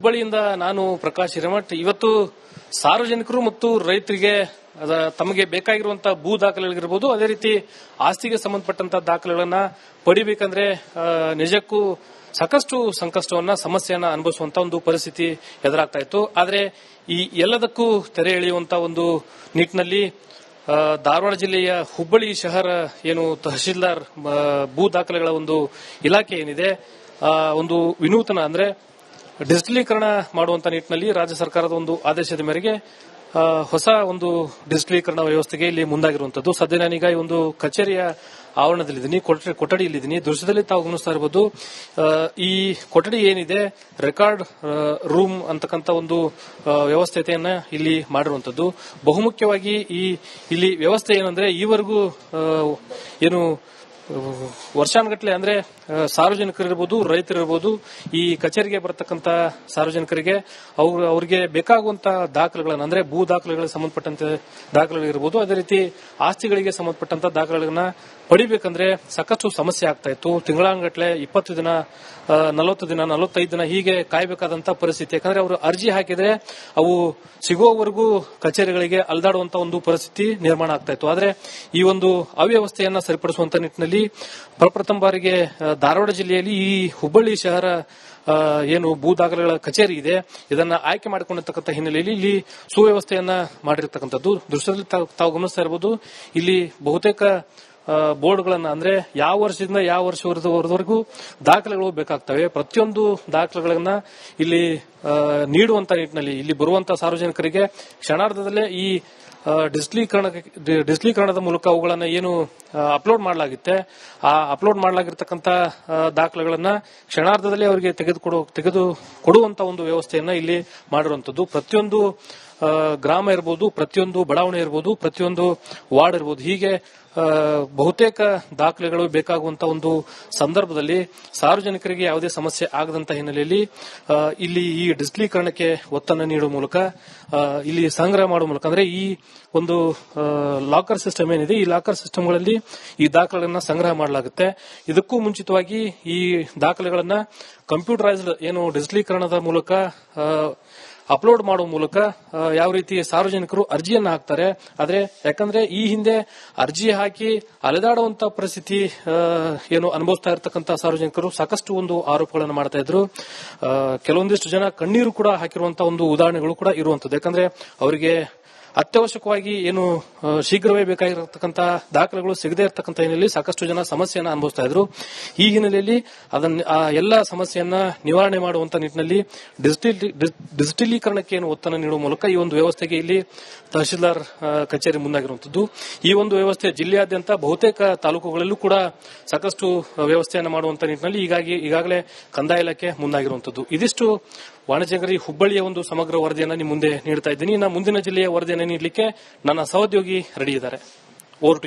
ಹುಬ್ಬಳ್ಳಿಯಿಂದ ನಾನು ಪ್ರಕಾಶ್ ಹಿರೇಮಠ್. ಇವತ್ತು ಸಾರ್ವಜನಿಕರು ಮತ್ತು ರೈತರಿಗೆ ತಮಗೆ ಬೇಕಾಗಿರುವಂತಹ ಭೂ ದಾಖಲೆಗಳಿರ್ಬೋದು, ಅದೇ ರೀತಿ ಆಸ್ತಿಗೆ ಸಂಬಂಧಪಟ್ಟಂತಹ ದಾಖಲೆಗಳನ್ನ ಪಡಿಬೇಕಂದ್ರೆ ನಿಜಕ್ಕೂ ಸಾಕಷ್ಟು ಸಂಕಷ್ಟವನ್ನ ಸಮಸ್ಯೆಯನ್ನ ಅನುಭವಿಸುವಂತಹ ಒಂದು ಪರಿಸ್ಥಿತಿ ಎದುರಾಗ್ತಾ ಇತ್ತು. ಆದರೆ ಈ ಎಲ್ಲದಕ್ಕೂ ತೆರೆ ಎಳೆಯುವಂತಹ ಒಂದು ನಿಟ್ಟಿನಲ್ಲಿ ಧಾರವಾಡ ಜಿಲ್ಲೆಯ ಹುಬ್ಬಳ್ಳಿ ಶಹರ ಏನು ತಹಶೀಲ್ದಾರ್ ಭೂ ದಾಖಲೆಗಳ ಒಂದು ಇಲಾಖೆ ಏನಿದೆ, ಒಂದು ವಿನೂತನ ಅಂದ್ರೆ ಡಿಜಿಟಲೀಕರಣ ಮಾಡುವಂತ ನಿಟ್ಟಿನಲ್ಲಿ ರಾಜ್ಯ ಸರ್ಕಾರದ ಒಂದು ಆದೇಶದ ಮೇರೆಗೆ ಹೊಸ ಒಂದು ಡಿಜಿಟಲೀಕರಣ ವ್ಯವಸ್ಥೆಗೆ ಇಲ್ಲಿ ಮುಂದಾಗಿರುವಂತದ್ದು. ಸದ್ಯ ನಾನೀಗ ಈ ಒಂದು ಕಚೇರಿಯ ಆವರಣದಲ್ಲಿದ್ದೀನಿ, ಕೊಠಡಿಯಲ್ಲಿದ್ದೀನಿ. ದೃಶ್ಯದಲ್ಲಿ ತಾವು ಗಮನಿಸ್ತಾ ಇರಬಹುದು, ಈ ಕೊಠಡಿ ಏನಿದೆ ರೆಕಾರ್ಡ್ ರೂಮ್ ಅಂತಕ್ಕಂಥ ಒಂದು ವ್ಯವಸ್ಥೆಯನ್ನ ಇಲ್ಲಿ ಮಾಡಿರುವಂತದ್ದು. ಬಹುಮುಖ್ಯವಾಗಿ ಇಲ್ಲಿ ವ್ಯವಸ್ಥೆ ಏನಂದ್ರೆ ಈವರೆಗೂ ಏನು ವರ್ಷಾನುಗಟ್ಟಲೆ ಅಂದ್ರೆ ಸಾರ್ವಜನಿಕರಿರ್ಬೋದು, ರೈತರಿರ್ಬೋದು, ಈ ಕಚೇರಿಗೆ ಬರತಕ್ಕಂತ ಸಾರ್ವಜನಿಕರಿಗೆ ಅವರಿಗೆ ಬೇಕಾಗುವಂತಹ ದಾಖಲೆಗಳನ್ನ ಅಂದ್ರೆ ಭೂ ದಾಖಲೆಗಳಿಗೆ ಸಂಬಂಧಪಟ್ಟಂತೆ ದಾಖಲೆಗಳಿರ್ಬೋದು, ಅದೇ ರೀತಿ ಆಸ್ತಿಗಳಿಗೆ ಸಂಬಂಧಪಟ್ಟಂತ ದಾಖಲೆಗಳನ್ನ ಪಡಿಬೇಕಂದ್ರೆ ಸಾಕಷ್ಟು ಸಮಸ್ಯೆ ಆಗ್ತಾ ಇತ್ತು. ತಿಂಗಳಾನುಗಟ್ಟಲೆ 20 ದಿನ, 40 ದಿನ, 45 ದಿನ ಹೀಗೆ ಕಾಯಬೇಕಾದಂತ ಪರಿಸ್ಥಿತಿ. ಯಾಕಂದ್ರೆ ಅವರು ಅರ್ಜಿ ಹಾಕಿದ್ರೆ ಅವು ಸಿಗುವವರೆಗೂ ಕಚೇರಿಗಳಿಗೆ ಅಲ್ದಾಡುವಂತ ಒಂದು ಪರಿಸ್ಥಿತಿ ನಿರ್ಮಾಣ ಆಗ್ತಾ ಇತ್ತು. ಆದ್ರೆ ಈ ಒಂದು ಅವ್ಯವಸ್ಥೆಯನ್ನ ಸರಿಪಡಿಸುವಂತ ನಿಟ್ಟಿನಲ್ಲಿ ಪ್ರಪ್ರಥಮ ಬಾರಿಗೆ ಧಾರವಾಡ ಜಿಲ್ಲೆಯಲ್ಲಿ ಈ ಹುಬ್ಬಳ್ಳಿ ಶಹರ ಏನು ಭೂ ದಾಖಲೆಗಳ ಕಚೇರಿ ಇದೆ ಇದನ್ನ ಆಯ್ಕೆ ಮಾಡಿಕೊಂಡಿರ್ತಕ್ಕಂಥ ಹಿನ್ನೆಲೆಯಲ್ಲಿ ಇಲ್ಲಿ ಸುವ್ಯವಸ್ಥೆಯನ್ನ ಮಾಡಿರ್ತಕ್ಕಂಥದ್ದು. ದೃಶ್ಯದಲ್ಲಿ ತಾವು ಗಮನಿಸ್ತಾ ಇರಬಹುದು, ಇಲ್ಲಿ ಬಹುತೇಕ ಬೋರ್ಡ್ಗಳನ್ನ ಅಂದ್ರೆ ಯಾವ ವರ್ಷದಿಂದ ಯಾವ ವರ್ಷವರೆಗೂ ದಾಖಲೆಗಳು ಬೇಕಾಗ್ತವೆ. ಪ್ರತಿಯೊಂದು ದಾಖಲೆಗಳನ್ನ ಇಲ್ಲಿ ನೀಡುವಂತ ನಿಟ್ಟಿನಲ್ಲಿ ಇಲ್ಲಿ ಬರುವಂತಹ ಸಾರ್ವಜನಿಕರಿಗೆ ಕ್ಷಣಾರ್ಧದಲ್ಲೇ ಈ ಡಿಜಿಟಲೀಕರಣದ ಮೂಲಕ ಅವುಗಳನ್ನ ಏನು ಅಪ್ಲೋಡ್ ಮಾಡಲಾಗುತ್ತೆ, ಆ ಅಪ್ಲೋಡ್ ಮಾಡಲಾಗಿರ್ತಕ್ಕಂಥ ದಾಖಲೆಗಳನ್ನ ಕ್ಷಣಾರ್ಧದಲ್ಲಿ ಅವರಿಗೆ ತೆಗೆದು ಕೊಡುವಂತ ಒಂದು ವ್ಯವಸ್ಥೆಯನ್ನ ಇಲ್ಲಿ ಮಾಡಿರುವಂತದ್ದು. ಪ್ರತಿಯೊಂದು ಗ್ರಾಮ ಇರಬಹುದು, ಪ್ರತಿಯೊಂದು ಬಡಾವಣೆ ಇರಬಹುದು, ಪ್ರತಿಯೊಂದು ವಾರ್ಡ್ ಇರಬಹುದು, ಹೀಗೆ ಬಹುತೇಕ ದಾಖಲೆಗಳು ಬೇಕಾಗುವಂತಹ ಒಂದು ಸಂದರ್ಭದಲ್ಲಿ ಸಾರ್ವಜನಿಕರಿಗೆ ಯಾವುದೇ ಸಮಸ್ಯೆ ಆಗದಂತ ಹಿನ್ನೆಲೆಯಲ್ಲಿ ಇಲ್ಲಿ ಈ ಡಿಜಿಟಲೀಕರಣಕ್ಕೆ ಒತ್ತನ್ನು ನೀಡುವ ಮೂಲಕ ಇಲ್ಲಿ ಸಂಗ್ರಹ ಮಾಡುವ ಮೂಲಕ ಅಂದ್ರೆ ಈ ಒಂದು ಲಾಕರ್ ಸಿಸ್ಟಮ್ ಏನಿದೆ, ಈ ಲಾಕರ್ ಸಿಸ್ಟಮ್ಗಳಲ್ಲಿ ಈ ದಾಖಲೆಗಳನ್ನ ಸಂಗ್ರಹ ಮಾಡಲಾಗುತ್ತೆ. ಇದಕ್ಕೂ ಮುಂಚಿತವಾಗಿ ಈ ದಾಖಲೆಗಳನ್ನ ಕಂಪ್ಯೂಟರೈಸ್ಡ್ ಏನು ಡಿಜಿಟಲೀಕರಣದ ಮೂಲಕ ಅಪ್ಲೋಡ್ ಮಾಡುವ ಮೂಲಕ ಯಾವ ರೀತಿ ಸಾರ್ವಜನಿಕರು ಅರ್ಜಿಯನ್ನ ಹಾಕ್ತಾರೆ. ಆದ್ರೆ ಯಾಕಂದ್ರೆ ಈ ಹಿಂದೆ ಅರ್ಜಿ ಹಾಕಿ ಅಲೆದಾಡುವಂತ ಪರಿಸ್ಥಿತಿ ಏನು ಅನುಭವಿಸ್ತಾ ಇರತಕ್ಕಂತ ಸಾರ್ವಜನಿಕರು ಸಾಕಷ್ಟು ಒಂದು ಆರೋಪಗಳನ್ನು ಮಾಡ್ತಾ ಇದ್ರು. ಕೆಲವೊಂದಿಷ್ಟು ಜನ ಕಣ್ಣೀರು ಕೂಡ ಹಾಕಿರುವಂತಹ ಒಂದು ಉದಾಹರಣೆಗಳು ಕೂಡ ಇರುವಂತದ್ದು. ಯಾಕಂದ್ರೆ ಅವರಿಗೆ ಅತ್ಯವಶ್ಯಕವಾಗಿ ಏನು ಶೀಘ್ರವೇ ಬೇಕಾಗಿರತಕ್ಕಂತ ದಾಖಲೆಗಳು ಸಿಗದೇ ಇರತಕ್ಕಂತ ಹಿನ್ನೆಲೆಯಲ್ಲಿ ಸಾಕಷ್ಟು ಜನ ಸಮಸ್ಯೆಯನ್ನ ಅನುಭವಿಸ್ತಾ ಇದ್ರು. ಈ ಹಿನ್ನೆಲೆಯಲ್ಲಿ ಎಲ್ಲ ಸಮಸ್ಯೆಯನ್ನ ನಿವಾರಣೆ ಮಾಡುವಂತ ನಿಟ್ಟಿನಲ್ಲಿ ಡಿಜಿಟಲೀಕರಣಕ್ಕೆ ಏನು ಒತ್ತನ್ನು ನೀಡುವ ಮೂಲಕ ಈ ಒಂದು ವ್ಯವಸ್ಥೆಗೆ ಇಲ್ಲಿ ತಹಶೀಲ್ದಾರ್ ಕಚೇರಿ ಮುಂದಾಗಿರುವಂತದ್ದು. ಈ ಒಂದು ವ್ಯವಸ್ಥೆ ಜಿಲ್ಲೆಯಾದ್ಯಂತ ಬಹುತೇಕ ತಾಲೂಕುಗಳಲ್ಲೂ ಕೂಡ ಸಾಕಷ್ಟು ವ್ಯವಸ್ಥೆಯನ್ನು ಮಾಡುವಂತ ನಿಟ್ಟಿನಲ್ಲಿ ಈಗಾಗಲೇ ಕಂದಾಯ ಇಲಾಖೆ ಮುಂದಾಗಿರುವಂತದ್ದು. ಇದಿಷ್ಟು ವಾಣಿಜ್ಯನಗರಿ ಹುಬ್ಬಳ್ಳಿಯ ಒಂದು ಸಮಗ್ರ ವರದಿಯನ್ನು ನಿಮ್ಮ ಮುಂದೆ ನೀಡ್ತಾ ಇದ್ದೀನಿ. ಮುಂದಿನ ಜಿಲ್ಲೆಯ ವರದಿಯನ್ನು ನೀಡಲಿಕ್ಕೆ ನನ್ನ ಸಹೋದ್ಯೋಗಿ ರೆಡಿ ಇದ್ದಾರೆ. Over to you.